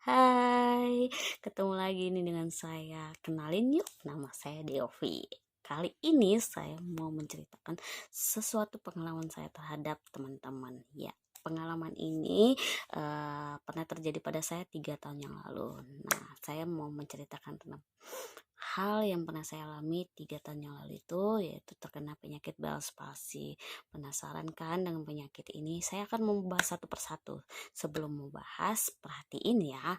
Hai, ketemu lagi nih dengan saya. Kenalin yuk, nama saya Deovi. Kali ini saya mau menceritakan sesuatu pengalaman saya terhadap teman-teman. Ya, pengalaman ini pernah terjadi pada saya 3 tahun yang lalu. Nah, saya mau menceritakan tentang hal yang pernah saya alami 3 tahun yang lalu itu, yaitu terkena penyakit Bell's palsy. Penasaran kan dengan penyakit ini? Saya akan membahas satu persatu. Sebelum membahas, perhatiin ya.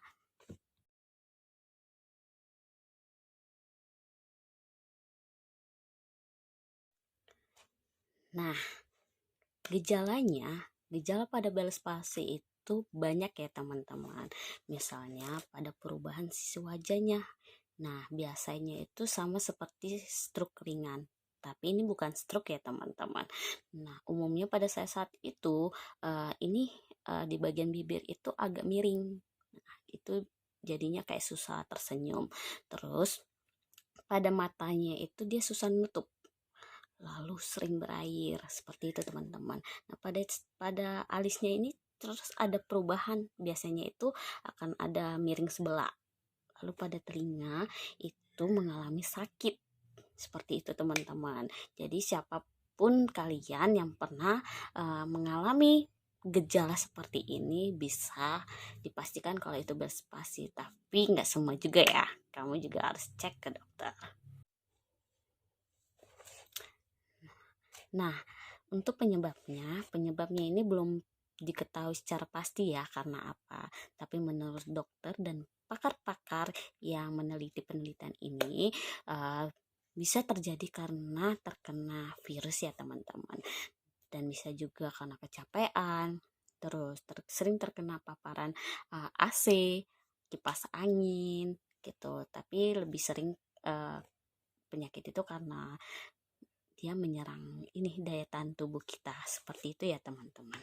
Nah, gejala pada Bell's palsy itu banyak ya teman-teman. Misalnya pada perubahan sisi wajahnya. Nah, biasanya itu sama seperti stroke ringan. Tapi ini bukan stroke ya teman-teman. Nah, umumnya pada saya saat itu ini di bagian bibir itu agak miring. Nah, itu jadinya kayak susah tersenyum. Terus pada matanya itu dia susah nutup, lalu sering berair seperti itu teman-teman. Nah, pada alisnya ini terus ada perubahan, biasanya itu akan ada miring sebelah. Lalu pada telinga itu mengalami sakit seperti itu teman-teman. Jadi siapapun kalian yang pernah mengalami gejala seperti ini bisa dipastikan kalau itu berspasi, tapi nggak semua juga ya, kamu juga harus cek ke dokter. Nah, untuk penyebabnya ini belum diketahui secara pasti ya karena apa. Tapi menurut dokter dan pakar-pakar yang meneliti penelitian ini, uh, bisa terjadi karena terkena virus ya teman-teman. Dan bisa juga karena kecapean, terus sering terkena paparan AC, kipas angin gitu. Tapi lebih sering uh, penyakit itu karena dia menyerang ini daya tahan tubuh kita, seperti itu ya teman-teman.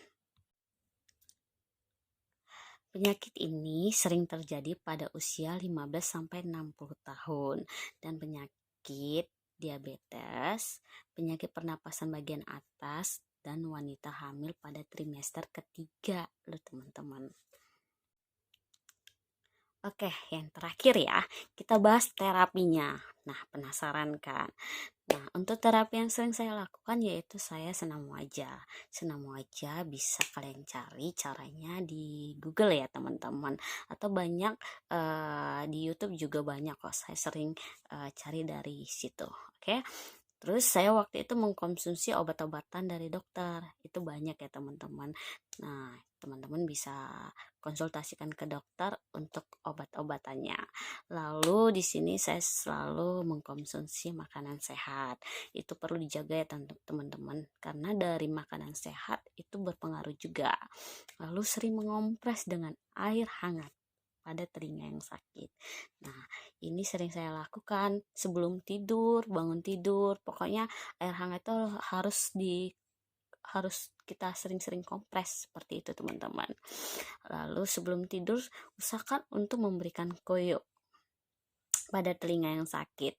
Penyakit ini sering terjadi pada usia 15 sampai 60 tahun dan penyakit diabetes, penyakit pernapasan bagian atas dan wanita hamil pada trimester ketiga loh teman-teman. Oke, yang terakhir ya, kita bahas terapinya. Nah, penasaran kan? Nah, untuk terapi yang sering saya lakukan yaitu saya senam wajah. Senam wajah bisa kalian cari caranya di Google ya teman-teman. Atau banyak di YouTube juga banyak kok. Saya sering cari dari situ. Oke. Terus saya waktu itu mengkonsumsi obat-obatan dari dokter. Itu banyak ya teman-teman. Nah, teman-teman bisa konsultasikan ke dokter untuk obat-obatannya. Lalu di sini saya selalu mengkonsumsi makanan sehat. Itu perlu dijaga ya teman-teman, karena dari makanan sehat itu berpengaruh juga. Lalu sering mengompres dengan air hangat pada telinga yang sakit. Nah, ini sering saya lakukan sebelum tidur, bangun tidur. Pokoknya air hangat itu harus kita sering-sering kompres seperti itu teman-teman. Lalu sebelum tidur usahakan untuk memberikan koyo pada telinga yang sakit,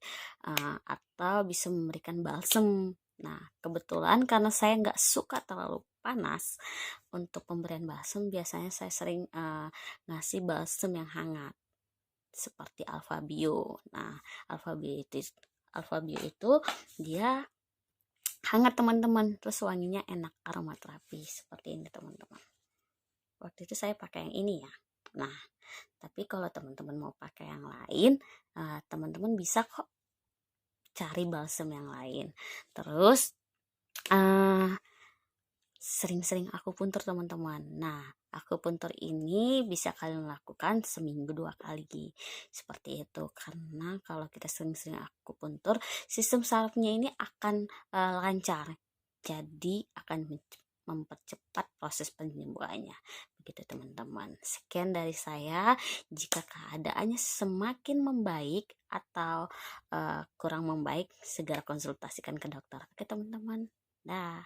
atau bisa memberikan balsem. Nah, kebetulan karena saya nggak suka terlalu panas, untuk pemberian balsem biasanya saya sering ngasih balsem yang hangat seperti Alfabio. Nah, Alfabio itu dia hangat teman-teman, terus wanginya enak, aromaterapi seperti ini teman-teman. Waktu itu saya pakai yang ini ya. Nah, tapi kalau teman-teman mau pakai yang lain, teman-teman bisa kok cari balsem yang lain. Terus sering-sering akupuntur teman-teman. Nah, akupuntur ini bisa kalian lakukan seminggu 2 kali. Seperti itu. Karena kalau kita sering-sering akupuntur, sistem sarafnya ini akan lancar. Jadi akan mempercepat proses penyembuhannya. Begitu teman-teman. Sekian dari saya. Jika keadaannya semakin membaik atau kurang membaik, segera konsultasikan ke dokter. Oke teman-teman. Dah.